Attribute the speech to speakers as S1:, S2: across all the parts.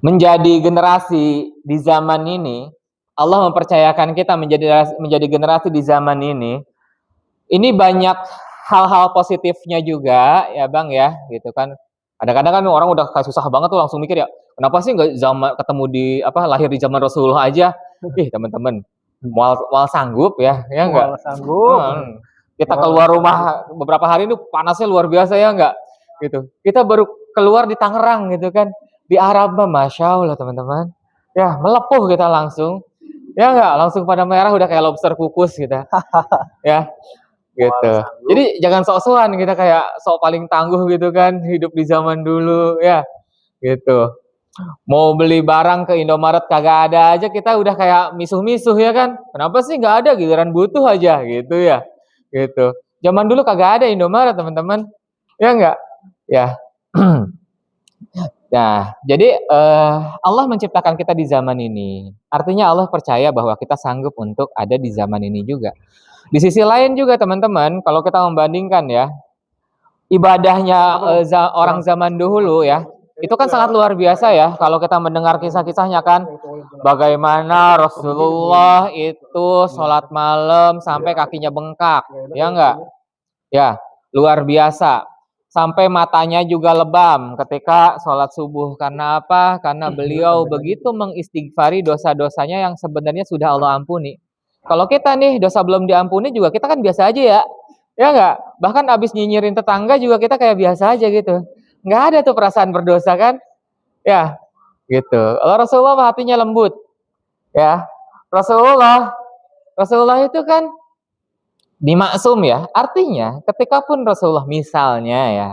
S1: menjadi generasi di zaman ini, Allah mempercayakan kita menjadi generasi di zaman ini banyak hal-hal positifnya juga ya Bang ya, gitu kan. Kadang-kadang kan orang udah kayak susah banget tuh langsung mikir ya, kenapa sih nggak ketemu di lahir di zaman Rasulullah aja? Ih teman-teman, mual sanggup ya enggak?
S2: Mual sanggup.
S1: Kita keluar rumah beberapa hari ini panasnya luar biasa ya enggak? Gitu. Kita baru keluar di Tangerang gitu kan, di Arab Masya Allah teman-teman. Ya melepuh kita langsung. Ya enggak, langsung pada merah udah kayak lobster kukus kita. Ya, gitu. Jadi jangan sok-sokan kita kayak sok paling tangguh gitu kan, hidup di zaman dulu ya. Gitu. Mau beli barang ke Indomaret kagak ada aja kita udah kayak misuh-misuh ya kan. Kenapa sih nggak ada, giliran butuh aja gitu ya. Gitu. Zaman dulu kagak ada Indomaret teman-teman. Ya enggak? Ya. Nah, jadi Allah menciptakan kita di zaman ini. Artinya Allah percaya bahwa kita sanggup untuk ada di zaman ini juga. Di sisi lain juga teman-teman, kalau kita membandingkan ya, ibadahnya orang zaman dahulu ya, itu kan sangat luar biasa ya. Kalau kita mendengar kisah-kisahnya kan, bagaimana Rasulullah itu sholat malam sampai kakinya bengkak, ya enggak? Ya, luar biasa. Sampai matanya juga lebam ketika sholat subuh. Karena apa? Karena beliau begitu mengistighfari dosa-dosanya yang sebenarnya sudah Allah ampuni. Kalau kita nih dosa belum diampuni juga kita kan biasa aja ya. Ya enggak? Bahkan abis nyinyirin tetangga juga kita kayak biasa aja gitu. Enggak ada tuh perasaan berdosa kan? Ya, gitu. Kalau Rasulullah hatinya lembut. Ya, Rasulullah itu kan dimaksum ya. Artinya ketika pun Rasulullah misalnya ya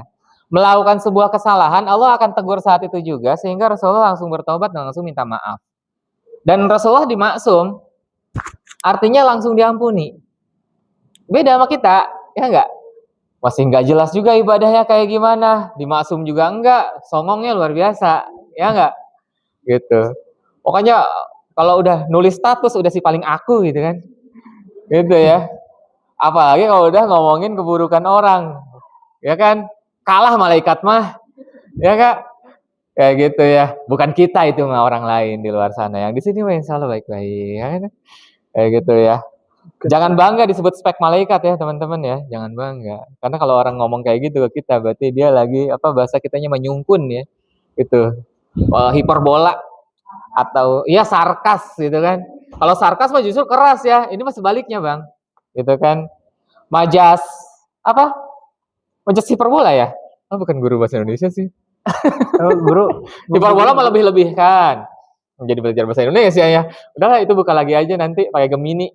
S1: melakukan sebuah kesalahan, Allah akan tegur saat itu juga sehingga Rasulullah langsung bertobat dan langsung minta maaf. Dan Rasulullah dimaksum artinya langsung diampuni. Beda sama kita, ya enggak? Masih enggak jelas juga ibadahnya kayak gimana. Dimaksum juga enggak, songongnya luar biasa, ya enggak? Gitu. Pokoknya kalau udah nulis status udah si paling aku gitu kan. Gitu ya. Apalagi kalau udah ngomongin keburukan orang, ya kan? Kalah malaikat mah, ya kak? Kayak gitu ya. Bukan kita itu mah, orang lain di luar sana. Yang di sini mah insya Allah baik-baik, ya kan? Kayak gitu ya. Jangan bangga disebut spek malaikat ya teman-teman ya. Jangan bangga. Karena kalau orang ngomong kayak gitu ke kita, berarti dia lagi bahasa kitanya menyungkun ya. Gitu. Hiperbola atau ya sarkas gitu kan. Kalau sarkas mah justru keras ya. Ini mah sebaliknya bang. Gitu kan. Majas majas hiperbola ya? Oh, bukan guru bahasa Indonesia sih. Guru hiperbola mah lebih kan. Menjadi belajar bahasa Indonesia ya. Udahlah itu buka lagi aja nanti pakai Gemini.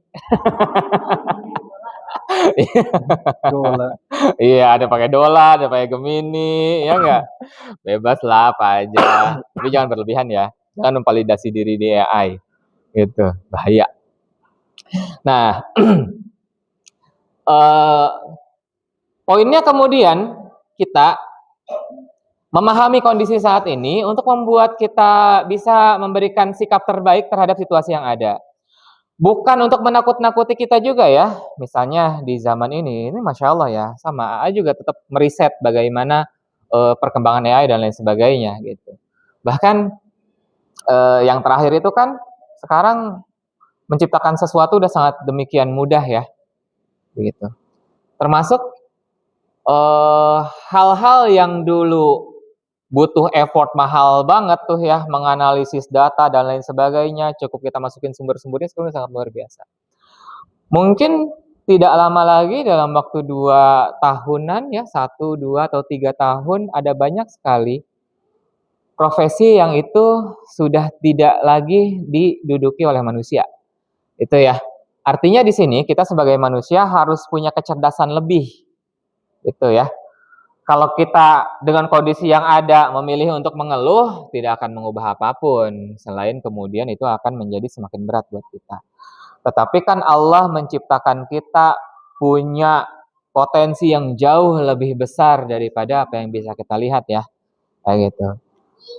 S1: Iya, ada pakai dolar, ada pakai Gemini, ya enggak? Bebas lah apa aja. Tapi jangan berlebihan ya. Jangan memvalidasi diri di AI. Gitu, bahaya. Nah, poinnya kemudian kita memahami kondisi saat ini untuk membuat kita bisa memberikan sikap terbaik terhadap situasi yang ada. Bukan untuk menakut-nakuti kita juga ya. Misalnya di zaman ini Masya Allah ya, sama AI juga tetap meriset bagaimana perkembangan AI dan lain sebagainya gitu. Bahkan yang terakhir itu kan sekarang menciptakan sesuatu udah sangat demikian mudah ya. Begitu. Termasuk hal-hal yang dulu butuh effort mahal banget tuh ya, menganalisis data dan lain sebagainya, cukup kita masukin sumber-sumbernya sekarang sangat luar biasa. Mungkin tidak lama lagi dalam waktu 2 tahunan ya, 1, 2 atau 3 tahun ada banyak sekali profesi yang itu sudah tidak lagi diduduki oleh manusia. Itu ya. Artinya di sini kita sebagai manusia harus punya kecerdasan lebih. Itu ya. Kalau kita dengan kondisi yang ada memilih untuk mengeluh, tidak akan mengubah apapun. Selain kemudian itu akan menjadi semakin berat buat kita. Tetapi kan Allah menciptakan kita punya potensi yang jauh lebih besar daripada apa yang bisa kita lihat ya. Kayak gitu.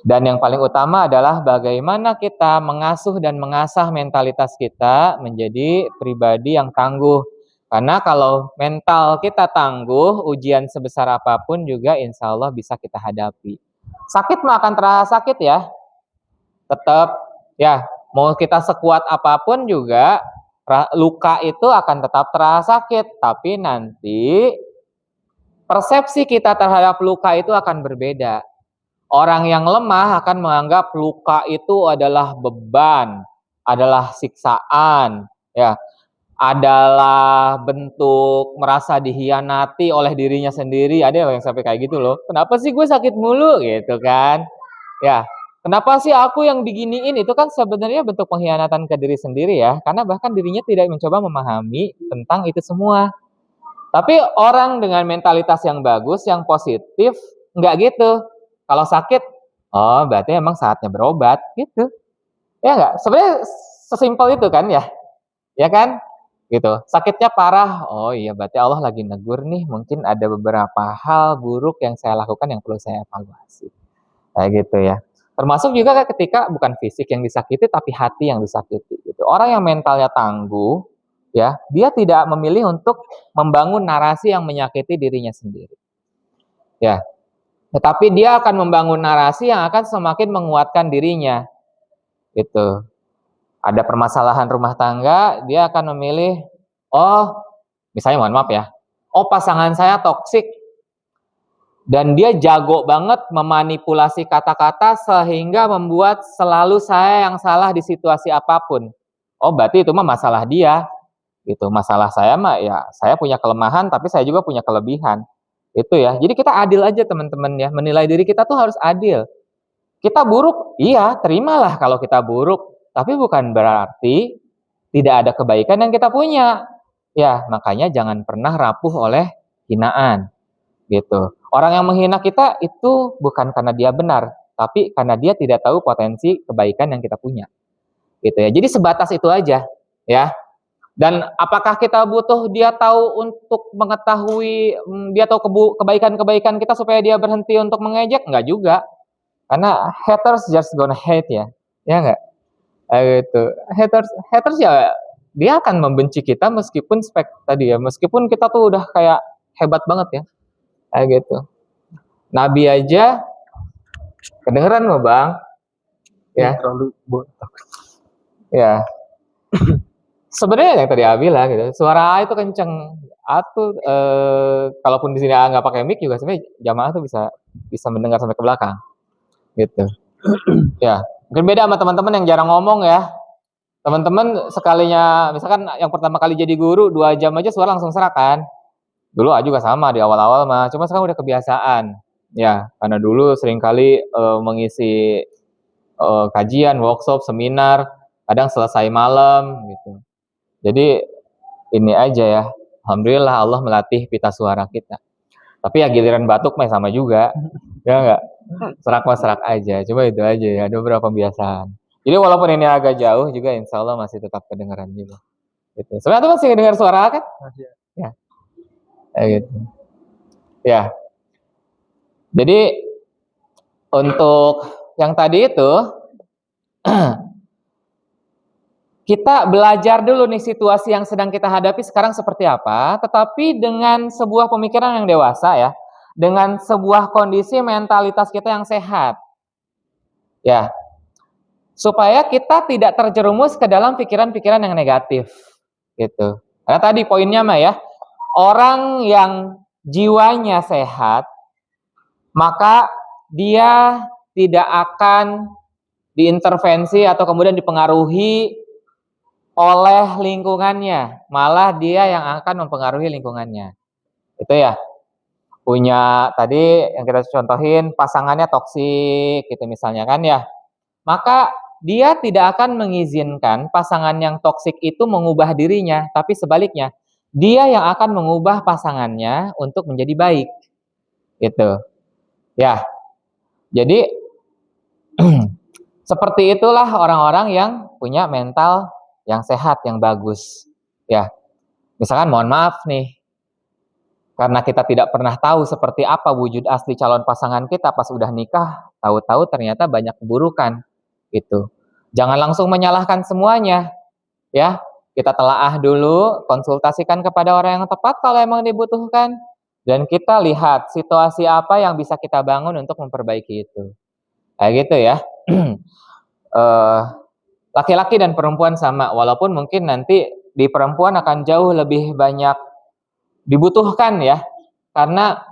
S1: Dan yang paling utama adalah bagaimana kita mengasuh dan mengasah mentalitas kita menjadi pribadi yang tangguh. Karena kalau mental kita tangguh, ujian sebesar apapun juga insya Allah bisa kita hadapi. Sakit mah akan terasa sakit ya. tetap ya, mau kita sekuat apapun juga luka itu akan tetap terasa sakit, tapi nanti persepsi kita terhadap luka itu akan berbeda. Orang yang lemah akan menganggap luka itu adalah beban, adalah siksaan, ya, adalah bentuk merasa dihianati oleh dirinya sendiri. Ada yang sampai kayak gitu loh. Kenapa sih gue sakit mulu gitu kan? Ya, kenapa sih aku yang diginiin? Itu kan sebenarnya bentuk pengkhianatan ke diri sendiri ya, karena bahkan dirinya tidak mencoba memahami tentang itu semua. Tapi orang dengan mentalitas yang bagus, yang positif, nggak gitu. Kalau sakit, oh berarti emang saatnya berobat, gitu. Ya nggak? Sebenarnya sesimpel itu kan ya, ya kan? Gitu. Sakitnya parah, oh iya berarti Allah lagi negur nih, mungkin ada beberapa hal buruk yang saya lakukan yang perlu saya evaluasi. Kayak gitu ya. Termasuk juga ketika bukan fisik yang disakiti, tapi hati yang disakiti. Gitu. Orang yang mentalnya tangguh, ya, dia tidak memilih untuk membangun narasi yang menyakiti dirinya sendiri. Ya, tetapi dia akan membangun narasi yang akan semakin menguatkan dirinya. Gitu. Ada permasalahan rumah tangga, dia akan memilih, oh, misalnya mohon maaf ya, oh pasangan saya toksik, dan dia jago banget memanipulasi kata-kata sehingga membuat selalu saya yang salah di situasi apapun. Oh, berarti itu mah masalah dia. Gitu. Masalah saya mah ya, saya punya kelemahan tapi saya juga punya kelebihan. Itu ya. Jadi kita adil aja teman-teman ya. Menilai diri kita tuh harus adil. Kita buruk, iya, terimalah kalau kita buruk. Tapi bukan berarti tidak ada kebaikan yang kita punya. Ya, makanya jangan pernah rapuh oleh hinaan. Gitu. Orang yang menghina kita itu bukan karena dia benar, tapi karena dia tidak tahu potensi kebaikan yang kita punya. Gitu ya. Jadi sebatas itu aja, ya. Dan apakah kita butuh dia tahu untuk mengetahui, dia tahu kebaikan-kebaikan kita supaya dia berhenti untuk mengejek? Enggak juga. Karena haters just gonna hate ya. Ya enggak? Gitu. Haters ya dia akan membenci kita meskipun meskipun kita tuh udah kayak hebat banget ya. Kayak gitu. Nabi aja kedengeran loh, Bang. Ya.
S2: Terlalu botak.
S1: Ya. Sebenarnya yang tadi Abi bilang gitu, suara A itu kenceng. A tuh kalaupun di sini A nggak pakai mic juga sebenarnya jamaah tuh bisa mendengar sampai ke belakang. Gitu. Ya, mungkin beda sama teman-teman yang jarang ngomong ya. Teman-teman sekalinya misalkan yang pertama kali jadi guru 2 jam aja suara langsung serak kan. Dulu A juga sama di awal-awal mah, cuma sekarang udah kebiasaan. Ya, karena dulu seringkali mengisi kajian, workshop, seminar, kadang selesai malam gitu. Jadi ini aja ya, alhamdulillah Allah melatih pita suara kita. Tapi ya giliran batuk mah sama juga, ya enggak? Serak mah serak aja, cuma itu aja ya, ada beberapa pembiasaan. Jadi walaupun ini agak jauh juga insya Allah masih tetap kedengaran juga. Gitu. Sebenarnya masih dengar suara kan? Ya, gitu. Ya. Jadi untuk yang tadi itu kita belajar dulu nih situasi yang sedang kita hadapi sekarang seperti apa, tetapi dengan sebuah pemikiran yang dewasa ya, dengan sebuah kondisi mentalitas kita yang sehat. Ya. Supaya kita tidak terjerumus ke dalam pikiran-pikiran yang negatif. Gitu. Karena tadi poinnya mah ya, orang yang jiwanya sehat, maka dia tidak akan diintervensi atau kemudian dipengaruhi oleh lingkungannya, malah dia yang akan mempengaruhi lingkungannya. Itu ya. Punya tadi yang kita contohin pasangannya toksik gitu misalnya kan ya. Maka dia tidak akan mengizinkan pasangan yang toksik itu mengubah dirinya, tapi sebaliknya, dia yang akan mengubah pasangannya untuk menjadi baik. Gitu. Ya. Jadi seperti itulah orang-orang yang punya mental yang sehat, yang bagus. Ya, misalkan mohon maaf nih, karena kita tidak pernah tahu seperti apa wujud asli calon pasangan kita pas udah nikah, tahu-tahu ternyata banyak keburukan. Gitu. Jangan langsung menyalahkan semuanya. Ya, kita telaah dulu, konsultasikan kepada orang yang tepat kalau emang dibutuhkan. Dan kita lihat situasi apa yang bisa kita bangun untuk memperbaiki itu. Kayak gitu ya. eh, laki-laki dan perempuan sama, walaupun mungkin nanti di perempuan akan jauh lebih banyak dibutuhkan ya, karena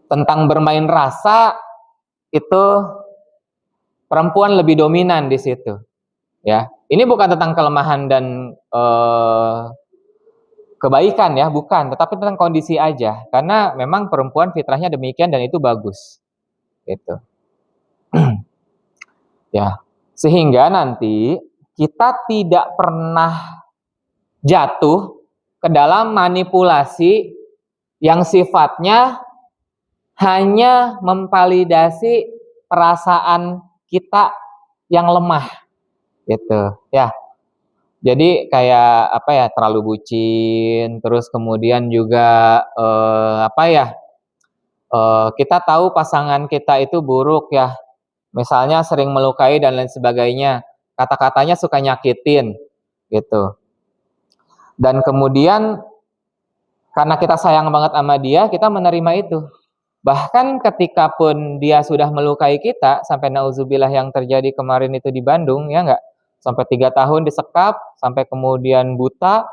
S1: tentang bermain rasa itu perempuan lebih dominan di situ ya. Ini bukan tentang kelemahan dan kebaikan ya, bukan, tetapi tentang kondisi aja, karena memang perempuan fitrahnya demikian dan itu bagus gitu. Ya, sehingga nanti kita tidak pernah jatuh ke dalam manipulasi yang sifatnya hanya memvalidasi perasaan kita yang lemah gitu ya. Jadi kayak apa ya, terlalu bucin, terus kemudian juga kita tahu pasangan kita itu buruk ya, misalnya sering melukai dan lain sebagainya, kata-katanya suka nyakitin gitu. Dan kemudian karena kita sayang banget sama dia, kita menerima itu. Bahkan ketika pun dia sudah melukai kita, sampai nauzubillah yang terjadi kemarin itu di Bandung, ya enggak? Sampai 3 tahun disekap, sampai kemudian buta,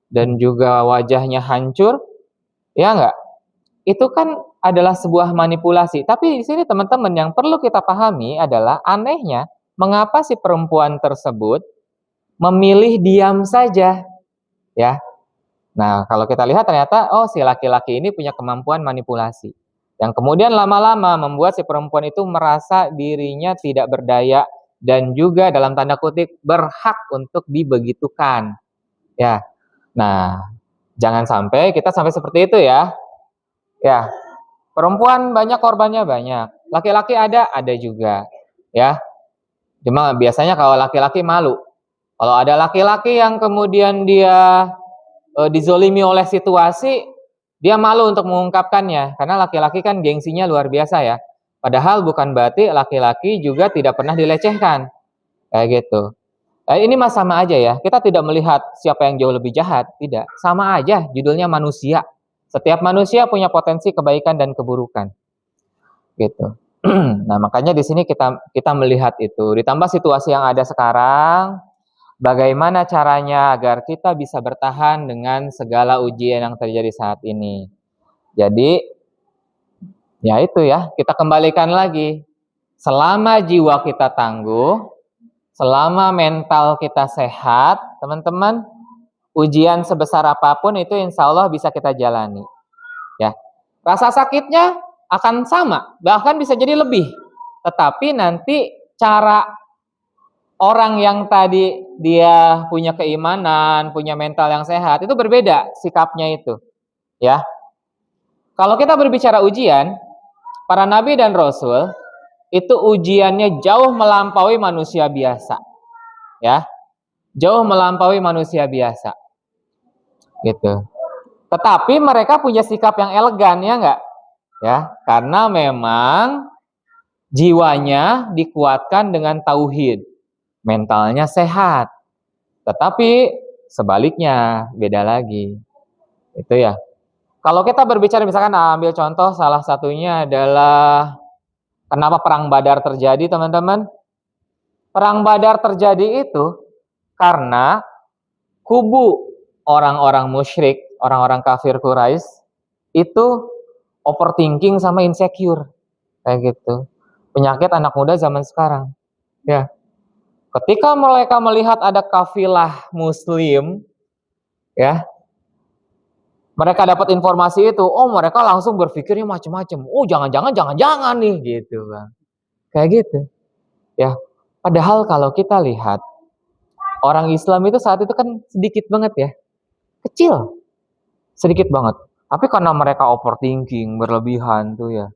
S1: dan juga wajahnya hancur, ya enggak? Itu kan adalah sebuah manipulasi. Tapi di sini teman-teman yang perlu kita pahami adalah anehnya, mengapa si perempuan tersebut memilih diam saja, ya? Nah, kalau kita lihat ternyata, oh si laki-laki ini punya kemampuan manipulasi. Yang kemudian lama-lama membuat si perempuan itu merasa dirinya tidak berdaya dan juga dalam tanda kutip berhak untuk dibegitukan. Ya. Nah, jangan sampai kita sampai seperti itu ya. Ya. Perempuan banyak, korbannya banyak. Laki-laki ada juga. Ya. Cuma biasanya kalau laki-laki malu. Kalau ada laki-laki yang kemudian dia dizolimi oleh situasi, dia malu untuk mengungkapkannya, karena laki-laki kan gengsinya luar biasa ya. Padahal bukan berarti laki-laki juga tidak pernah dilecehkan, kayak gitu. Ini mah sama aja ya, kita tidak melihat siapa yang jauh lebih jahat, tidak. Sama aja, judulnya manusia. Setiap manusia punya potensi kebaikan dan keburukan, gitu. Nah makanya di sini kita melihat itu, ditambah situasi yang ada sekarang. Bagaimana caranya agar kita bisa bertahan dengan segala ujian yang terjadi saat ini. Jadi, ya itu ya, kita kembalikan lagi. Selama jiwa kita tangguh, selama mental kita sehat, teman-teman, ujian sebesar apapun itu insya Allah bisa kita jalani. Ya, rasa sakitnya akan sama, bahkan bisa jadi lebih. Tetapi nanti cara orang yang tadi dia punya keimanan, punya mental yang sehat, itu berbeda sikapnya itu. Ya. Kalau kita berbicara ujian, para nabi dan rasul itu ujiannya jauh melampaui manusia biasa. Ya. Jauh melampaui manusia biasa. Gitu. Tetapi mereka punya sikap yang elegan ya enggak? Ya, karena memang jiwanya dikuatkan dengan tauhid. Mentalnya sehat. Tetapi sebaliknya beda lagi. Itu ya. Kalau kita berbicara misalkan ambil contoh salah satunya adalah kenapa perang Badar terjadi, teman-teman? Perang Badar terjadi itu karena kubu orang-orang musyrik, orang-orang kafir Quraisy itu overthinking sama insecure. Kayak gitu. Penyakit anak muda zaman sekarang. Ya. Ketika mereka melihat ada kafilah muslim, ya, mereka dapat informasi itu, oh mereka langsung berpikirnya macam-macam. Oh jangan-jangan nih, gitu bang. Kayak gitu, ya. Padahal kalau kita lihat orang Islam itu saat itu kan sedikit banget ya, kecil, sedikit banget. Tapi karena mereka overthinking berlebihan tuh ya,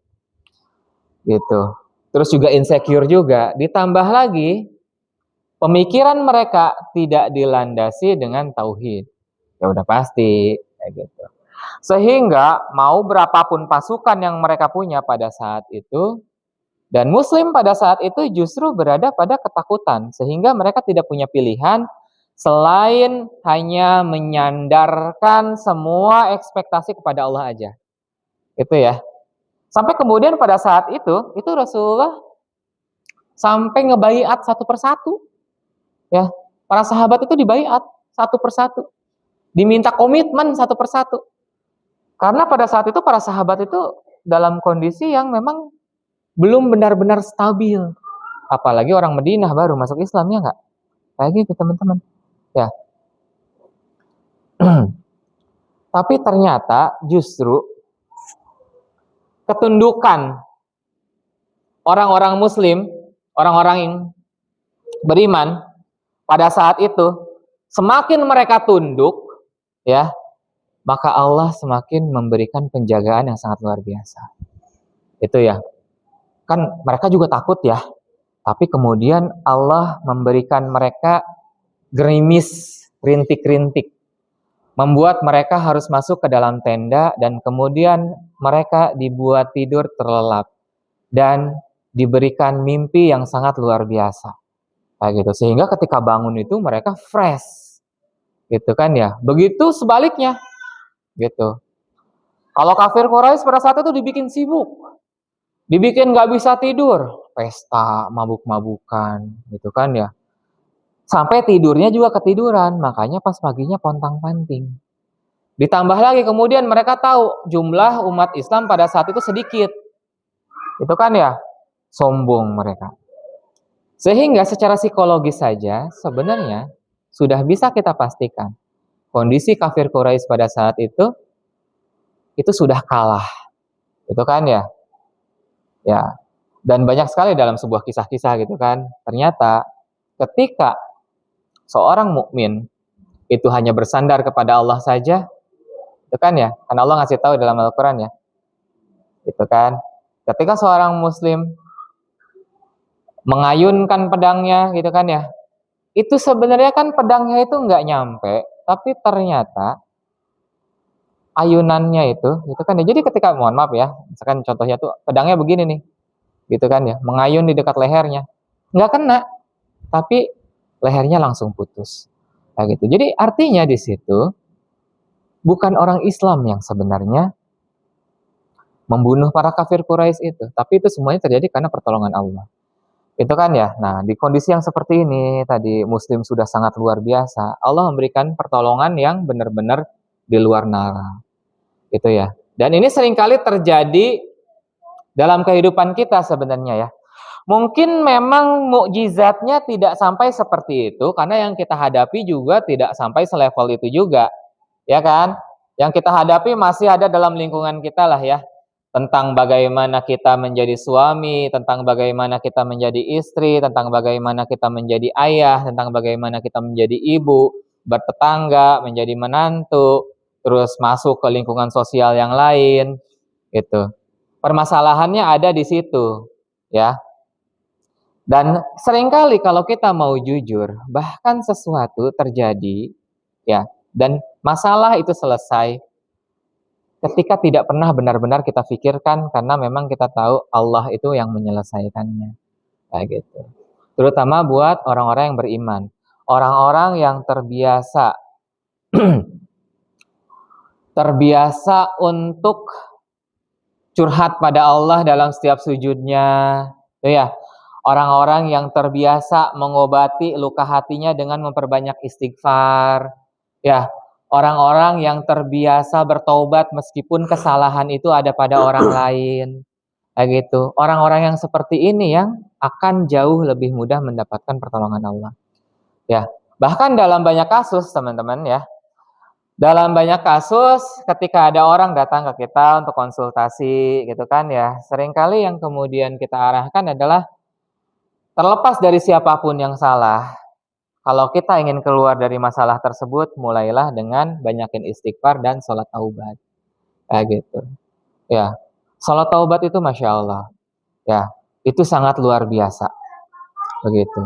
S1: gitu. Terus juga insecure juga, ditambah lagi pemikiran mereka tidak dilandasi dengan tauhid. Ya udah pasti kayak gitu. Sehingga mau berapapun pasukan yang mereka punya pada saat itu, dan muslim pada saat itu justru berada pada ketakutan, sehingga mereka tidak punya pilihan selain hanya menyandarkan semua ekspektasi kepada Allah aja. Itu ya. Sampai kemudian pada saat itu Rasulullah sampai ngebaiat satu persatu. Ya, para sahabat itu dibaiat satu persatu, diminta komitmen satu persatu. Karena pada saat itu para sahabat itu dalam kondisi yang memang belum benar-benar stabil. Apalagi orang Madinah baru masuk Islam, ya nggak? Kayak gitu teman-teman. Ya. Tapi ternyata justru ketundukan orang-orang Muslim, orang-orang yang beriman pada saat itu, semakin mereka tunduk, ya, maka Allah semakin memberikan penjagaan yang sangat luar biasa. Itu ya. Kan mereka juga takut ya. Tapi kemudian Allah memberikan mereka gerimis, rintik-rintik. Membuat mereka harus masuk ke dalam tenda dan kemudian mereka dibuat tidur terlelap. Dan diberikan mimpi yang sangat luar biasa. Kayak gitu. Sehingga ketika bangun itu mereka fresh. Gitu kan ya. Begitu sebaliknya. Gitu. Kalau kafir Quraisy pada saat itu dibikin sibuk. Dibikin gak bisa tidur. Pesta, mabuk-mabukan. Gitu kan ya. Sampai tidurnya juga ketiduran. Makanya pas paginya pontang-panting. Ditambah lagi kemudian mereka tahu jumlah umat Islam pada saat itu sedikit. Itu kan ya. Sombong mereka. Sehingga secara psikologis saja sebenarnya sudah bisa kita pastikan kondisi kafir Quraisy pada saat itu sudah kalah. Itu kan ya. Ya. Dan banyak sekali dalam sebuah kisah-kisah gitu kan. Ternyata ketika seorang mukmin itu hanya bersandar kepada Allah saja, itu kan ya. Kan Allah ngasih tahu dalam Al-Qur'an ya. Itu kan. Ketika seorang muslim mengayunkan pedangnya gitu kan ya. Itu sebenarnya kan pedangnya itu nggak nyampe, tapi ternyata ayunannya itu kan ya. Jadi ketika, mohon maaf ya, misalkan contohnya tuh pedangnya begini nih, gitu kan ya, mengayun di dekat lehernya, nggak kena, tapi lehernya langsung putus, kayak gitu. Jadi artinya di situ bukan orang Islam yang sebenarnya membunuh para kafir Quraisy itu, tapi itu semuanya terjadi karena pertolongan Allah. Itu kan ya. Nah, di kondisi yang seperti ini tadi Muslim sudah sangat luar biasa. Allah memberikan pertolongan yang benar-benar di luar nalar. Gitu ya. Dan ini seringkali terjadi dalam kehidupan kita sebenarnya ya. Mungkin memang mukjizatnya tidak sampai seperti itu karena yang kita hadapi juga tidak sampai selevel itu juga. Ya kan? Yang kita hadapi masih ada dalam lingkungan kita lah ya. Tentang bagaimana kita menjadi suami, tentang bagaimana kita menjadi istri, tentang bagaimana kita menjadi ayah, tentang bagaimana kita menjadi ibu, bertetangga, menjadi menantu, terus masuk ke lingkungan sosial yang lain, gitu. Permasalahannya ada di situ, ya. Dan seringkali kalau kita mau jujur, bahkan sesuatu terjadi, ya, dan masalah itu selesai ketika tidak pernah benar-benar kita pikirkan karena memang kita tahu Allah itu yang menyelesaikannya. Kayak gitu. Terutama buat orang-orang yang beriman. Orang-orang yang terbiasa untuk curhat pada Allah dalam setiap sujudnya. Ya. Orang-orang yang terbiasa mengobati luka hatinya dengan memperbanyak istighfar. Ya. Orang-orang yang terbiasa bertaubat meskipun kesalahan itu ada pada orang lain. Kayak gitu. Orang-orang yang seperti ini yang akan jauh lebih mudah mendapatkan pertolongan Allah. Ya, bahkan dalam banyak kasus teman-teman ya. Dalam banyak kasus ketika ada orang datang ke kita untuk konsultasi gitu kan ya. Seringkali yang kemudian kita arahkan adalah terlepas dari siapapun yang salah. Kalau kita ingin keluar dari masalah tersebut, mulailah dengan banyakin istighfar dan sholat taubat. Kayak gitu. Ya, sholat taubat itu Masya Allah. Ya, itu sangat luar biasa. Begitu.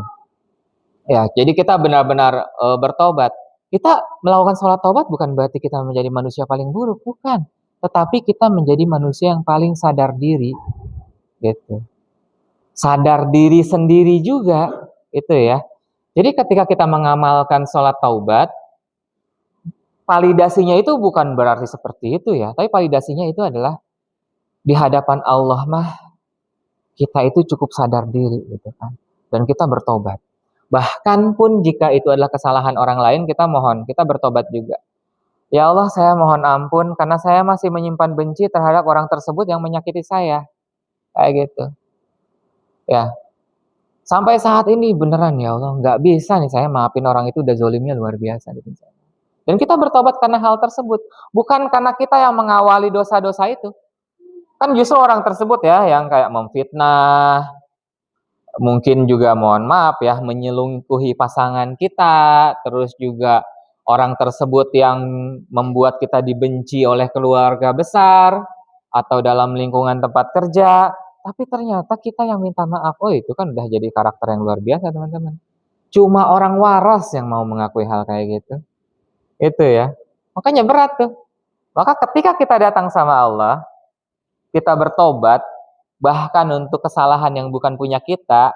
S1: Ya, jadi kita benar-benar bertobat. Kita melakukan sholat taubat bukan berarti kita menjadi manusia paling buruk, bukan. Tetapi kita menjadi manusia yang paling sadar diri. Gitu. Sadar diri sendiri juga, itu ya. Jadi ketika kita mengamalkan sholat taubat, validasinya itu bukan berarti seperti itu ya. Tapi validasinya itu adalah di hadapan Allah mah kita itu cukup sadar diri gitu kan. dan kita bertobat. Bahkan pun jika itu adalah kesalahan orang lain, kita bertobat juga. Ya Allah, saya mohon ampun karena saya masih menyimpan benci terhadap orang tersebut yang menyakiti saya. Kayak gitu. Ya, sampai saat ini beneran ya Allah, nggak bisa nih saya maafin orang itu, udah zolimnya luar biasa gitu. Dan kita bertobat karena hal tersebut, bukan karena kita yang mengawali dosa-dosa itu. Kan justru orang tersebut ya yang kayak memfitnah, mungkin juga mohon maaf ya menyelingkuhi pasangan kita, terus juga orang tersebut yang membuat kita dibenci oleh keluarga besar atau dalam lingkungan tempat kerja, tapi ternyata kita yang minta maaf. Oh, itu kan udah jadi karakter yang luar biasa, teman-teman. Cuma orang waras yang mau mengakui hal kayak gitu. Itu ya. Makanya berat tuh. Maka ketika kita datang sama Allah, kita bertobat, bahkan untuk kesalahan yang bukan punya kita,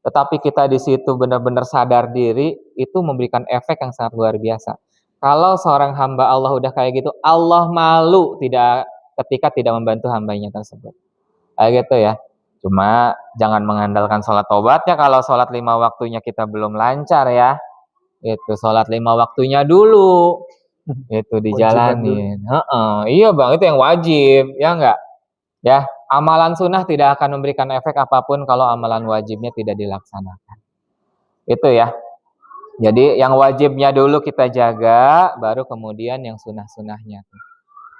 S1: tetapi kita di situ benar-benar sadar diri, itu memberikan efek yang sangat luar biasa. Kalau seorang hamba Allah udah kayak gitu, Allah malu ketika tidak membantu hambanya tersebut. Kayak gitu ya. Cuma jangan mengandalkan sholat tobatnya kalau sholat 5 waktunya kita belum lancar ya. Itu sholat 5 waktunya dulu. Itu dijalanin. Iya Bang, itu yang wajib, ya enggak? Ya, amalan sunnah tidak akan memberikan efek apapun kalau amalan wajibnya tidak dilaksanakan. Itu ya. Jadi yang wajibnya dulu kita jaga, baru kemudian yang sunnah-sunnahnya.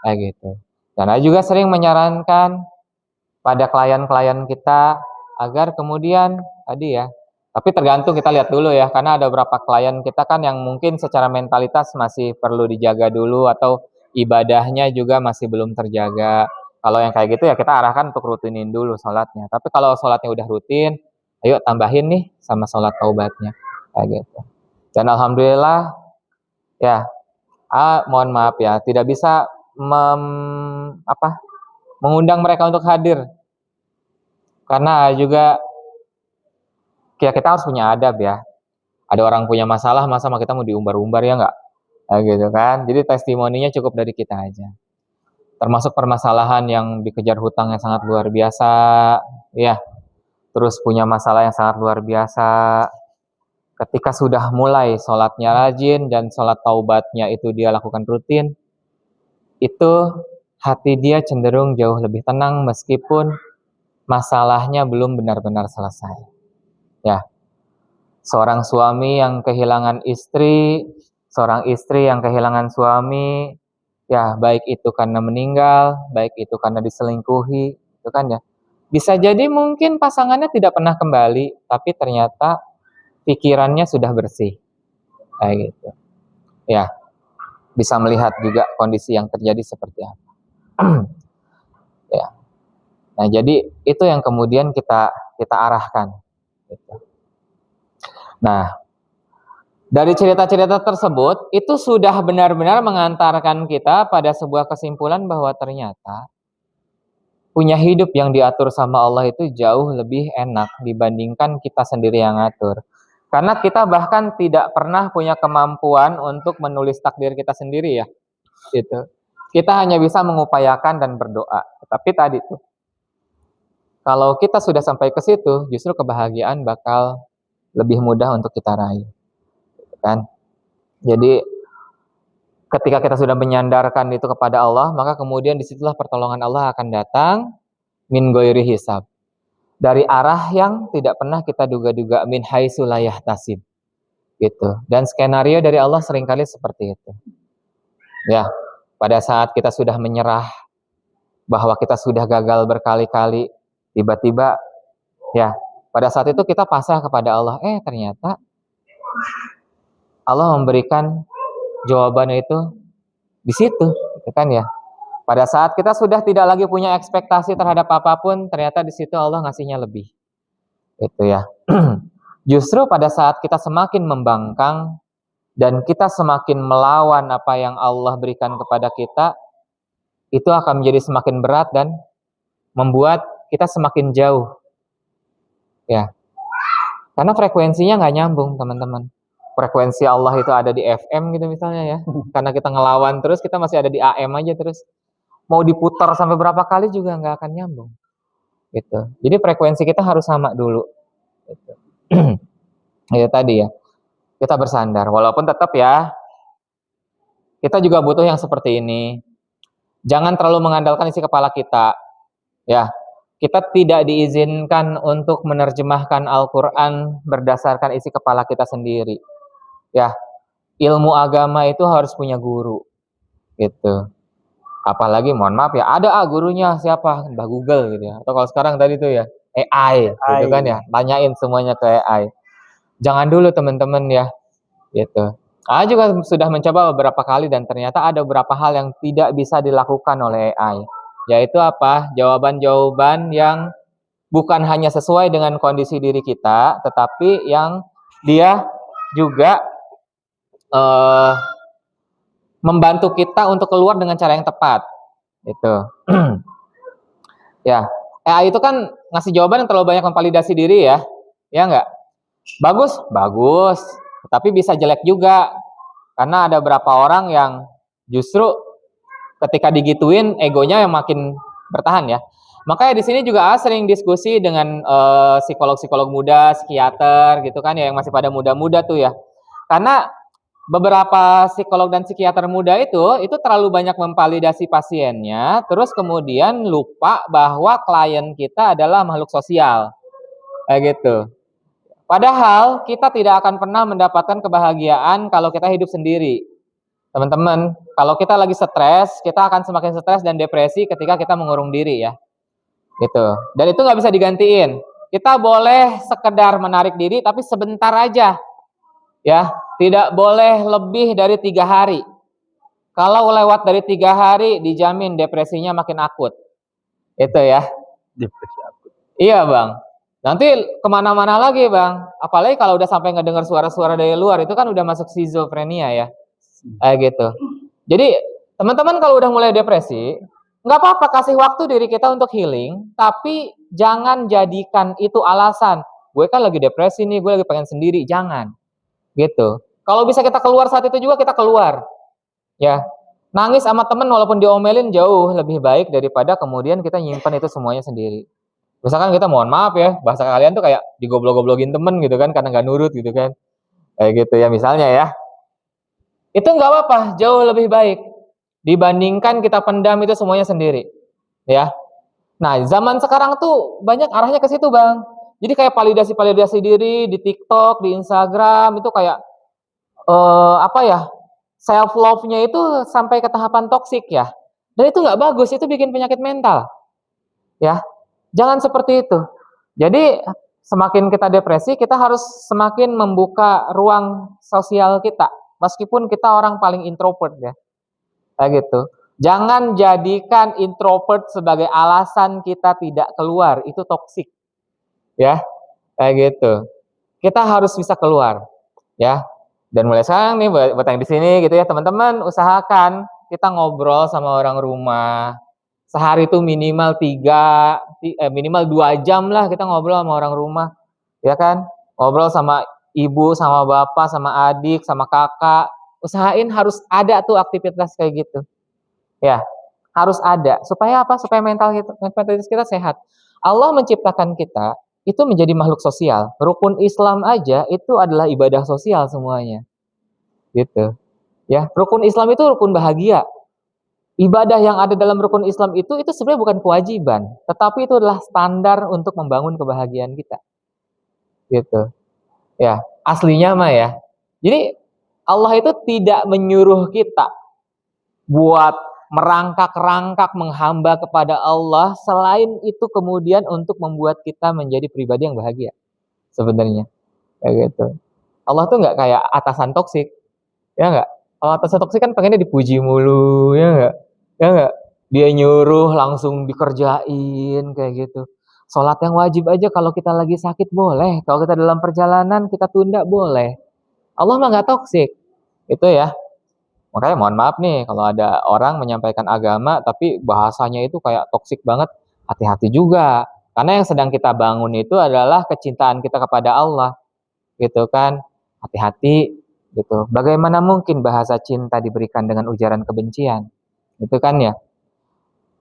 S1: Kayak gitu. Karena juga sering menyarankan pada klien-klien kita agar kemudian tadi ya, tapi tergantung kita lihat dulu ya, karena ada beberapa klien kita kan yang mungkin secara mentalitas masih perlu dijaga dulu atau ibadahnya juga masih belum terjaga. Kalau yang kayak gitu ya kita arahkan untuk rutinin dulu sholatnya. Tapi kalau sholatnya udah rutin, ayo tambahin nih sama sholat taubatnya. Kayak gitu. Dan alhamdulillah ya, mohon maaf ya, tidak bisa mengundang mereka untuk hadir. Karena juga ya kita harus punya adab ya. Ada orang punya masalah, masa kita mau diumbar-umbar ya enggak? Nah, gitu kan. Jadi testimoninya cukup dari kita aja. Termasuk permasalahan yang dikejar hutang yang sangat luar biasa, ya. Terus punya masalah yang sangat luar biasa. Ketika sudah mulai sholatnya rajin dan sholat taubatnya itu dia lakukan rutin, itu hati dia cenderung jauh lebih tenang meskipun masalahnya belum benar-benar selesai. Ya, seorang suami yang kehilangan istri, seorang istri yang kehilangan suami, ya baik itu karena meninggal, baik itu karena diselingkuhi, itu kan ya. Bisa jadi mungkin pasangannya tidak pernah kembali, tapi ternyata pikirannya sudah bersih, kayak gitu. Ya, bisa melihat juga kondisi yang terjadi seperti apa. Ya. Nah, jadi itu yang kemudian kita arahkan. Gitu. Nah, dari cerita-cerita tersebut, itu sudah benar-benar mengantarkan kita pada sebuah kesimpulan bahwa ternyata punya hidup yang diatur sama Allah itu jauh lebih enak dibandingkan kita sendiri yang ngatur. Karena kita bahkan tidak pernah punya kemampuan untuk menulis takdir kita sendiri ya. Gitu. Kita hanya bisa mengupayakan dan berdoa. Tapi tadi tuh, kalau kita sudah sampai ke situ, justru kebahagiaan bakal lebih mudah untuk kita raih, kan? Jadi ketika kita sudah menyandarkan itu kepada Allah, maka kemudian disitulah pertolongan Allah akan datang min ghairi hisab, dari arah yang tidak pernah kita duga-duga, min haitsu la yahtasib, gitu. Dan skenario dari Allah seringkali seperti itu. Ya, pada saat kita sudah menyerah, bahwa kita sudah gagal berkali-kali, tiba-tiba ya pada saat itu kita pasrah kepada Allah, ternyata Allah memberikan jawabannya itu di situ, gitu kan ya. Pada saat kita sudah tidak lagi punya ekspektasi terhadap apapun, ternyata di situ Allah ngasihnya lebih. Itu ya. Justru pada saat kita semakin membangkang dan kita semakin melawan apa yang Allah berikan kepada kita, itu akan menjadi semakin berat dan membuat kita semakin jauh. Ya, karena frekuensinya nggak nyambung, teman-teman. Frekuensi Allah itu ada di FM gitu misalnya ya. Karena kita ngelawan terus, kita masih ada di AM aja terus. Mau diputar sampai berapa kali juga nggak akan nyambung. Gitu. Jadi frekuensi kita harus sama dulu. Gitu. Ya tadi ya, kita bersandar. Walaupun tetap ya, kita juga butuh yang seperti ini. Jangan terlalu mengandalkan isi kepala kita. Ya, kita tidak diizinkan untuk menerjemahkan Al-Quran berdasarkan isi kepala kita sendiri. Ya, ilmu agama itu harus punya guru. Gitu. Apalagi mohon maaf ya, ada gurunya siapa? Mbah Google gitu ya. Atau kalau sekarang tadi tuh ya, AI gitu kan ya. Tanyain semuanya ke AI. Jangan dulu teman-teman ya. Gitu. Juga sudah mencoba beberapa kali dan ternyata ada beberapa hal yang tidak bisa dilakukan oleh AI. Yaitu apa? Jawaban-jawaban yang bukan hanya sesuai dengan kondisi diri kita, tetapi yang dia juga membantu kita untuk keluar dengan cara yang tepat. Itu. Ya, AI itu kan ngasih jawaban yang terlalu banyak memvalidasi diri ya. Ya enggak? Bagus, bagus. Tapi bisa jelek juga. Karena ada beberapa orang yang justru ketika digituin egonya yang makin bertahan ya. Makanya di sini juga sering diskusi dengan psikolog-psikolog muda, psikiater gitu kan ya, yang masih pada muda-muda tuh ya. Karena beberapa psikolog dan psikiater muda itu terlalu banyak memvalidasi pasiennya, terus kemudian lupa bahwa klien kita adalah makhluk sosial. Kayak gitu. Padahal kita tidak akan pernah mendapatkan kebahagiaan kalau kita hidup sendiri. Teman-teman, kalau kita lagi stres, kita akan semakin stres dan depresi ketika kita mengurung diri ya. Gitu. Dan itu nggak bisa digantiin. Kita boleh sekedar menarik diri, tapi sebentar aja. Ya, tidak boleh lebih dari 3 hari. Kalau lewat dari 3 hari, dijamin depresinya makin akut. Itu ya.
S2: Depresi akut.
S1: Iya bang. Nanti kemana-mana lagi bang. Apalagi kalau udah sampai ngedengar suara-suara dari luar, itu kan udah masuk skizofrenia ya. Gitu. Jadi teman-teman kalau udah mulai depresi, nggak apa-apa kasih waktu diri kita untuk healing, tapi jangan jadikan itu alasan. Gue kan lagi depresi nih, gue lagi pengen sendiri. Jangan. Gitu. Kalau bisa kita keluar saat itu juga, kita keluar. Ya. Nangis sama temen walaupun diomelin jauh lebih baik daripada kemudian kita nyimpan itu semuanya sendiri. Misalkan kita mohon maaf ya, bahasa kalian tuh kayak digoblok-goblokin temen gitu kan, karena nggak nurut gitu kan. Kayak gitu ya misalnya ya. Itu nggak apa-apa, jauh lebih baik dibandingkan kita pendam itu semuanya sendiri. Ya. Nah, zaman sekarang tuh banyak arahnya ke situ, Bang. Jadi kayak validasi diri di TikTok, di Instagram itu kayak self love-nya itu sampai ke tahapan toksik ya. Dan itu nggak bagus, itu bikin penyakit mental. Ya. Jangan seperti itu. Jadi semakin kita depresi, kita harus semakin membuka ruang sosial kita. Meskipun kita orang paling introvert ya. Kayak gitu. Jangan jadikan introvert sebagai alasan kita tidak keluar, itu toksik. Ya. Kayak gitu. Kita harus bisa keluar, ya. Dan mulai sekarang nih buat yang di sini gitu ya, teman-teman usahakan kita ngobrol sama orang rumah. Sehari itu minimal 2 jam lah kita ngobrol sama orang rumah. Ya kan? Ngobrol sama ibu, sama bapak, sama adik, sama kakak. Usahain harus ada tuh aktivitas kayak gitu. Ya, harus ada. Supaya apa? Supaya mentalitas kita sehat. Allah menciptakan kita itu menjadi makhluk sosial. Rukun Islam aja itu adalah ibadah sosial semuanya. Gitu. Ya, rukun Islam itu rukun bahagia. Ibadah yang ada dalam rukun Islam itu sebenarnya bukan kewajiban, tetapi itu adalah standar untuk membangun kebahagiaan kita. Gitu. Ya, aslinya mah ya. Jadi Allah itu tidak menyuruh kita buat merangkak-rangkak menghamba kepada Allah, selain itu kemudian untuk membuat kita menjadi pribadi yang bahagia. Sebenarnya. Kayak gitu. Allah tuh nggak kayak atasan toksik. Ya nggak? Kalau atasan toksik kan pengennya dipuji mulu, ya nggak? Ya nggak? Dia nyuruh langsung dikerjain kayak gitu. Sholat yang wajib aja kalau kita lagi sakit boleh. Kalau kita dalam perjalanan kita tunda boleh. Allah mah nggak toksik. Itu ya. Makanya mohon maaf nih kalau ada orang menyampaikan agama tapi bahasanya itu kayak toksik banget, hati-hati juga. Karena yang sedang kita bangun itu adalah kecintaan kita kepada Allah. Gitu kan. Hati-hati gitu. Bagaimana mungkin bahasa cinta diberikan dengan ujaran kebencian? Itu kan ya.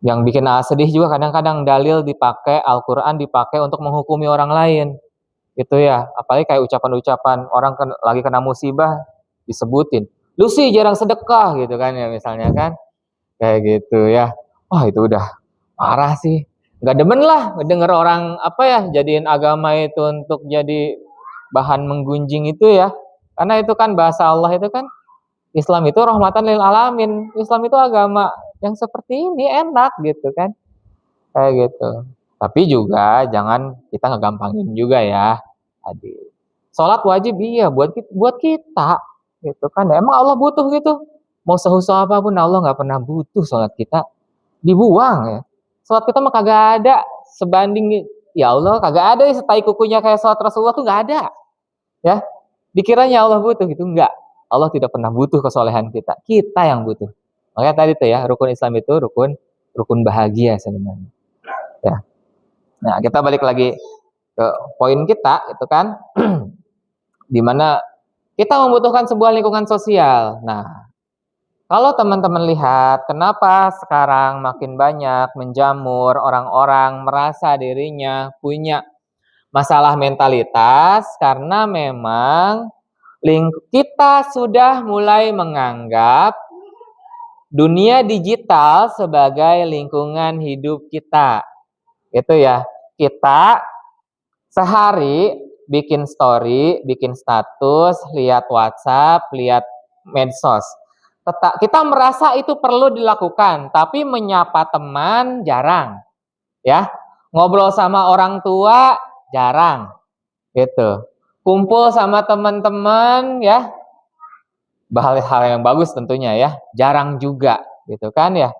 S1: Yang bikin sedih juga kadang-kadang dalil dipakai, Al-Qur'an dipakai untuk menghukumi orang lain. Gitu ya. Apalagi kayak ucapan-ucapan orang lagi kena musibah disebutin. Lu sih jarang sedekah gitu kan ya misalnya kan. Kayak gitu ya. Wah, itu udah parah sih. Nggak demen lah ngedenger orang apa ya jadiin agama itu untuk jadi bahan menggunjing itu ya. Karena itu kan bahasa Allah itu kan Islam itu rahmatan lil alamin. Islam itu agama yang seperti ini enak gitu kan. Kayak gitu. Tapi juga jangan kita ngegampangin juga ya. Tadi. Sholat wajib iya buat kita gitu kan. Emang Allah butuh gitu. Mau sehusa apapun Allah nggak pernah butuh sholat kita. Dibuang ya. Sholat kita mah kagak ada sebanding ya Allah kagak ada setai kukunya kayak sholat Rasulullah tuh nggak ada. Ya. Dikiranya Allah butuh gitu enggak. Allah tidak pernah butuh kesolehan kita. Kita yang butuh. Makanya tadi tuh ya, rukun Islam itu rukun bahagia sebenarnya. Ya. Nah, kita balik lagi ke poin kita itu kan di mana kita membutuhkan sebuah lingkungan sosial. Nah, kalau teman-teman lihat kenapa sekarang makin banyak menjamur orang-orang merasa dirinya punya masalah mentalitas karena memang kita sudah mulai menganggap dunia digital sebagai lingkungan hidup kita. Itu ya. Kita sehari bikin story, bikin status, lihat WhatsApp, lihat medsos. Kita merasa itu perlu dilakukan, tapi menyapa teman jarang. Ya. Ngobrol sama orang tua jarang. Gitu. Kumpul sama teman-teman ya. Hal yang bagus tentunya ya, jarang juga gitu kan ya.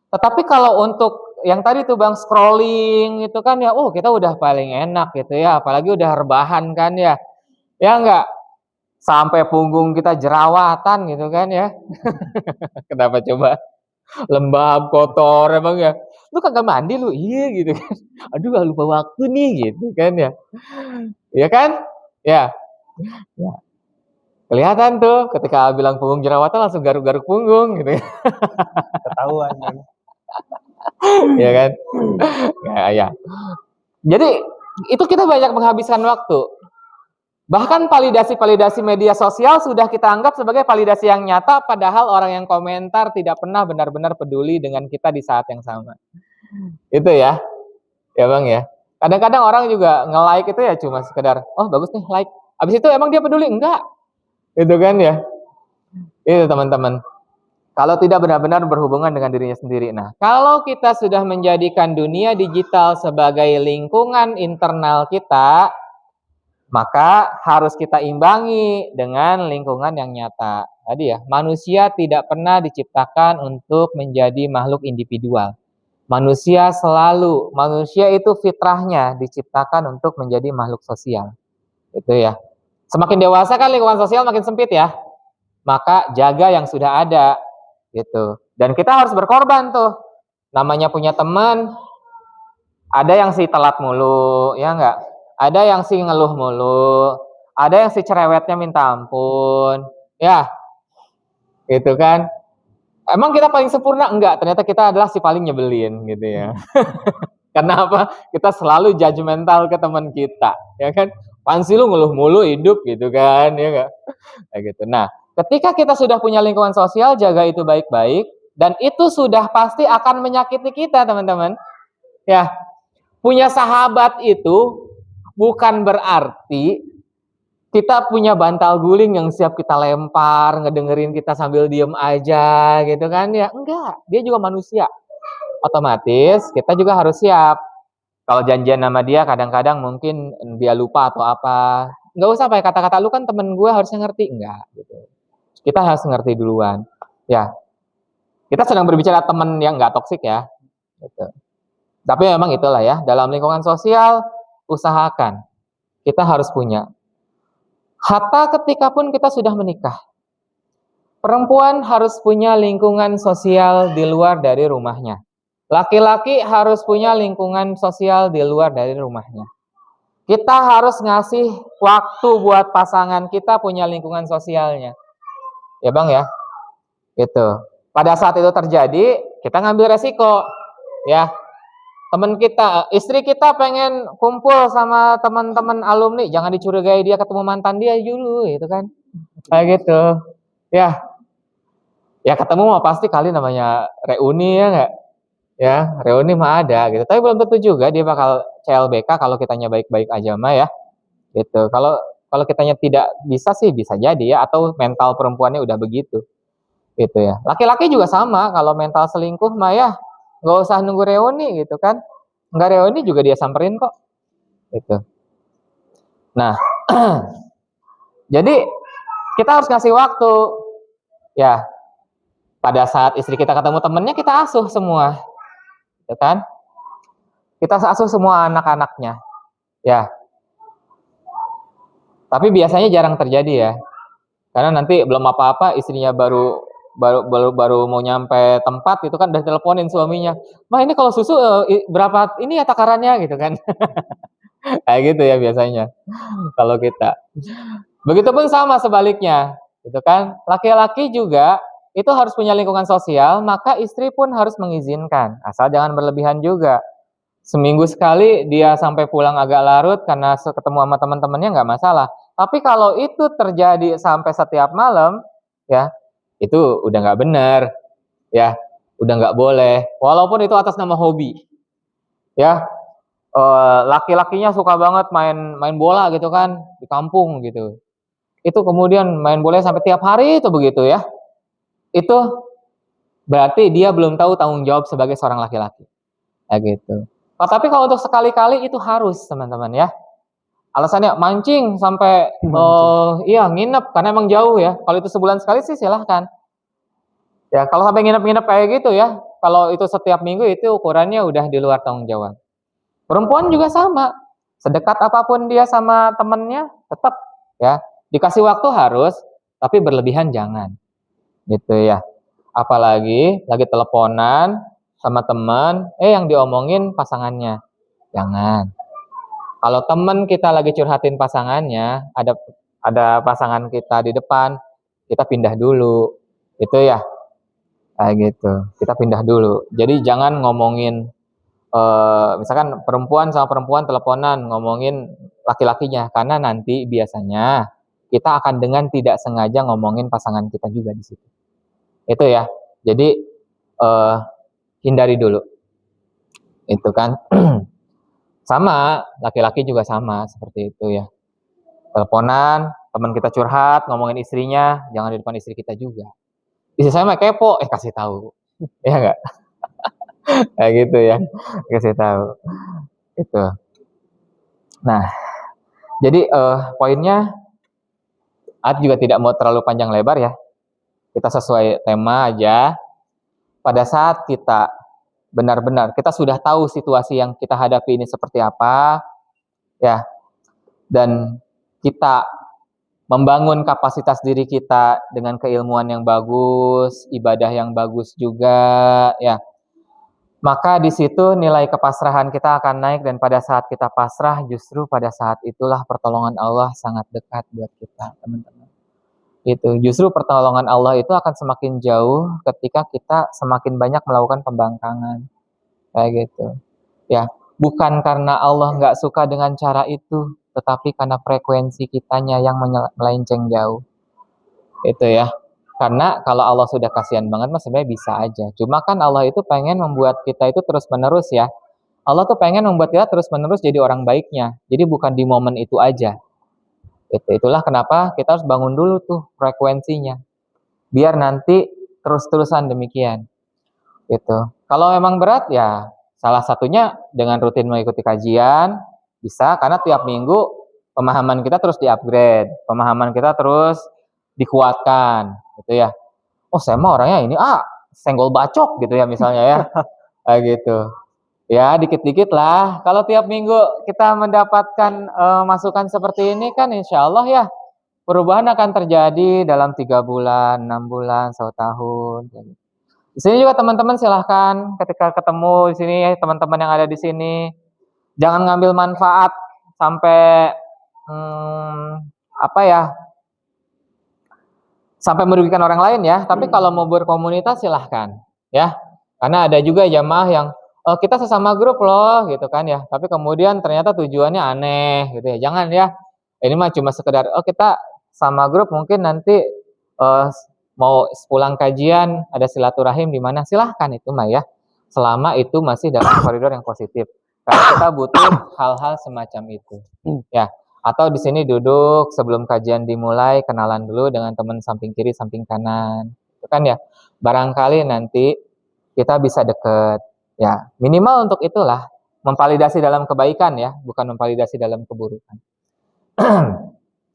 S1: Tetapi kalau untuk yang tadi tuh Bang scrolling itu kan ya, kita udah paling enak gitu ya, apalagi udah rebahan kan ya. Ya enggak? Sampai punggung kita jerawatan gitu kan ya. Kenapa coba? Lembab, kotor emang ya. Lu kagak mandi lu? Iya gitu kan. Aduh lupa waktu nih gitu kan ya. Iya kan? Ya. Ya. Kelihatan tuh ketika bilang punggung jerawatan langsung garuk-garuk punggung gitu ya.
S2: Ketahuan kan.
S1: Ya kan? Ya. Jadi itu kita banyak menghabiskan waktu. Bahkan validasi media sosial sudah kita anggap sebagai validasi yang nyata, padahal orang yang komentar tidak pernah benar-benar peduli dengan kita di saat yang sama. Itu ya Bang ya. Kadang-kadang orang juga nge-like itu ya cuma sekedar, oh bagus nih like. Abis itu emang dia peduli? Enggak. Itu kan ya. Itu teman-teman. Kalau tidak benar-benar berhubungan dengan dirinya sendiri. Nah, kalau kita sudah menjadikan dunia digital sebagai lingkungan internal kita, maka harus kita imbangi dengan lingkungan yang nyata. Tadi ya, manusia tidak pernah diciptakan untuk menjadi makhluk individual. Manusia itu fitrahnya diciptakan untuk menjadi makhluk sosial. Itu ya. Semakin dewasa kan lingkungan sosial makin sempit ya. Maka jaga yang sudah ada gitu. Dan kita harus berkorban tuh. Namanya punya teman, ada yang si telat mulu, ya enggak? Ada yang si ngeluh mulu, ada yang si cerewetnya minta ampun. Ya. Gitu kan. Emang kita paling sempurna? Enggak, ternyata kita adalah si paling nyebelin gitu ya. Karena apa? Kita selalu judgmental ke teman kita, ya kan? Pansi lu ngeluh mulu hidup gitu kan, ya enggak? Kayak gitu. Nah, ketika kita sudah punya lingkungan sosial, jaga itu baik-baik, dan itu sudah pasti akan menyakiti kita, teman-teman. Ya, punya sahabat itu bukan berarti kita punya bantal guling yang siap kita lempar, ngedengerin kita sambil diem aja, gitu kan? Ya, enggak. Dia juga manusia. Otomatis kita juga harus siap. Kalau janjian sama dia, kadang-kadang mungkin dia lupa atau apa. Nggak usah pakai kata-kata, lu kan temen gue harusnya ngerti. Enggak, gitu. Kita harus ngerti duluan. Ya, kita sedang berbicara teman yang nggak toksik ya. Gitu. Tapi memang itulah ya, dalam lingkungan sosial, usahakan. Kita harus punya. Hatta ketika pun kita sudah menikah. Perempuan harus punya lingkungan sosial di luar dari rumahnya. Laki-laki harus punya lingkungan sosial di luar dari rumahnya. Kita harus ngasih waktu buat pasangan kita punya lingkungan sosialnya. Ya Bang ya, gitu. Pada saat itu terjadi, kita ngambil resiko, ya. teman kita, istri kita pengen kumpul sama teman-teman alumni, jangan dicurigai dia ketemu mantan dia dulu, gitu kan? Kayak gitu, ya. Ya ketemu mah pasti kali namanya reuni ya nggak? Ya reuni mah ada gitu. Tapi belum tentu juga dia bakal CLBK kalau kitanya baik-baik aja mah ya. Gitu. Kalau kitanya tidak bisa sih bisa jadi ya. Atau mental perempuannya udah begitu. Gitu ya. Laki-laki juga sama. Kalau mental selingkuh mah ya nggak usah nunggu reuni gitu kan. Nggak reuni juga dia samperin kok. Gitu. Nah, jadi kita harus ngasih waktu. Ya, pada saat istri kita ketemu temennya kita asuh semua, gitu kan? Kita asuh semua anak-anaknya, ya. Tapi biasanya jarang terjadi ya, karena nanti belum apa-apa istrinya baru mau nyampe tempat itu kan udah teleponin suaminya, "Mah ini kalau susu berapa ini ya takarannya?" gitu kan. Kayak gitu ya biasanya kalau kita. Begitupun sama sebaliknya, gitu kan? Laki-laki juga itu harus punya lingkungan sosial, maka istri pun harus mengizinkan, asal jangan berlebihan juga. Seminggu sekali dia sampai pulang agak larut karena ketemu sama teman-temannya nggak masalah. Tapi kalau itu terjadi sampai setiap malam, ya itu udah nggak benar, ya udah nggak boleh. Walaupun itu atas nama hobi, ya laki-lakinya suka banget main bola gitu kan di kampung gitu. Itu kemudian main bola sampai tiap hari itu begitu ya. Itu berarti dia belum tahu tanggung jawab sebagai seorang laki-laki. Kayak gitu. Oh, tapi kalau untuk sekali-kali itu harus teman-teman ya. Alasannya mancing sampai iya nginep karena emang jauh ya. Kalau itu sebulan sekali sih silahkan. Ya kalau sampai nginep-nginep kayak gitu ya. Kalau itu setiap minggu itu ukurannya udah di luar tanggung jawab. Perempuan juga sama. Sedekat apapun dia sama temennya tetap ya dikasih waktu harus, tapi berlebihan jangan. Gitu ya. Apalagi lagi teleponan sama teman, yang diomongin pasangannya. Jangan. Kalau teman kita lagi curhatin pasangannya, ada pasangan kita di depan, kita pindah dulu. Itu ya. Kayak gitu. Kita pindah dulu. Jadi jangan ngomongin misalkan perempuan sama perempuan teleponan ngomongin laki-lakinya karena nanti biasanya kita akan dengan tidak sengaja ngomongin pasangan kita juga di situ. Itu ya. Jadi hindari dulu. Itu kan. Sama, laki-laki juga sama seperti itu ya. Teleponan, teman kita curhat, ngomongin istrinya, jangan di depan istri kita juga. Istri saya mah kepo, kasih tahu. Ya enggak? Kayak gitu ya. Kasih tahu. Itu. Nah, jadi poinnya Ad juga tidak mau terlalu panjang lebar ya. Kita sesuai tema aja. Pada saat kita benar-benar kita sudah tahu situasi yang kita hadapi ini seperti apa, ya, dan kita membangun kapasitas diri kita dengan keilmuan yang bagus, ibadah yang bagus juga, ya. Maka di situ nilai kepasrahan kita akan naik dan pada saat kita pasrah justru pada saat itulah pertolongan Allah sangat dekat buat kita, teman-teman. Itu justru pertolongan Allah itu akan semakin jauh ketika kita semakin banyak melakukan pembangkangan kayak gitu ya, bukan karena Allah nggak suka dengan cara itu tetapi karena frekuensi kitanya yang melenceng jauh. Itu ya, karena kalau Allah sudah kasihan banget mas sebenarnya bisa aja, cuma kan Allah itu pengen membuat kita itu terus menerus ya. Allah tuh pengen membuat kita terus menerus jadi orang baiknya, jadi bukan di momen itu aja. Itulah kenapa kita harus bangun dulu tuh frekuensinya, biar nanti terus-terusan demikian. Gitu. Kalau memang berat ya salah satunya dengan rutin mengikuti kajian bisa, karena tiap minggu pemahaman kita terus di-upgrade, pemahaman kita terus dikuatkan, gitu ya. Oh saya mah orangnya ini senggol bacok gitu ya misalnya ya, kayak gitu. Ya dikit-dikit lah. Kalau tiap minggu kita mendapatkan masukan seperti ini kan insya Allah ya perubahan akan terjadi dalam 3 bulan, 6 bulan, 1 tahun. Di sini juga teman-teman silahkan ketika ketemu di sini teman-teman yang ada di sini jangan ngambil manfaat sampai sampai merugikan orang lain ya. Tapi kalau mau berkomunitas silahkan ya. Karena ada juga jamaah yang kita sesama grup loh gitu kan ya. Tapi kemudian ternyata tujuannya aneh gitu ya. Jangan ya. Ini mah cuma sekedar kita sama grup mungkin nanti eh, mau pulang kajian ada silaturahim di mana silahkan itu mah ya. Selama itu masih dalam koridor yang positif. Karena kita butuh hal-hal semacam itu. Ya. Atau di sini duduk sebelum kajian dimulai kenalan dulu dengan teman samping kiri, samping kanan. Itu kan ya. Barangkali nanti kita bisa deket. Ya, minimal untuk itulah memvalidasi dalam kebaikan ya, bukan memvalidasi dalam keburukan.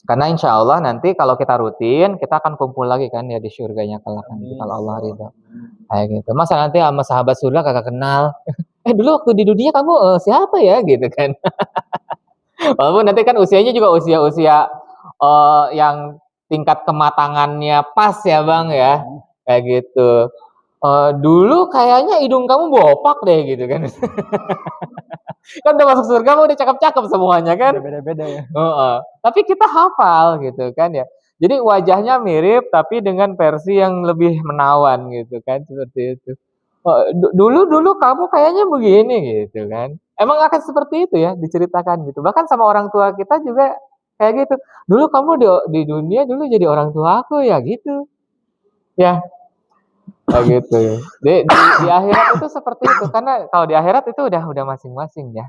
S1: Karena insya Allah nanti kalau kita rutin, kita akan kumpul lagi kan ya di surganya kelak nanti kalau Allah ridho. Kayak gitu. Masa nanti sama sahabat surga kagak kenal. Dulu waktu di dunia kamu siapa ya gitu kan. Walaupun nanti kan usianya juga usia-usia yang tingkat kematangannya pas ya Bang ya. Kayak gitu. Dulu kayaknya hidung kamu bopak deh gitu kan. Kan udah masuk surga mah udah cakep-cakep semuanya kan.
S2: Beda-beda ya.
S1: Tapi kita hafal gitu kan ya. Jadi wajahnya mirip tapi dengan versi yang lebih menawan gitu kan seperti itu. Dulu kamu kayaknya begini gitu kan. Emang akan seperti itu ya diceritakan gitu. Bahkan sama orang tua kita juga kayak gitu. Dulu kamu di dunia dulu jadi orang tua aku ya gitu. Ya, kayak gitu. Di akhirat itu seperti itu karena kalau di akhirat itu udah masing-masing ya.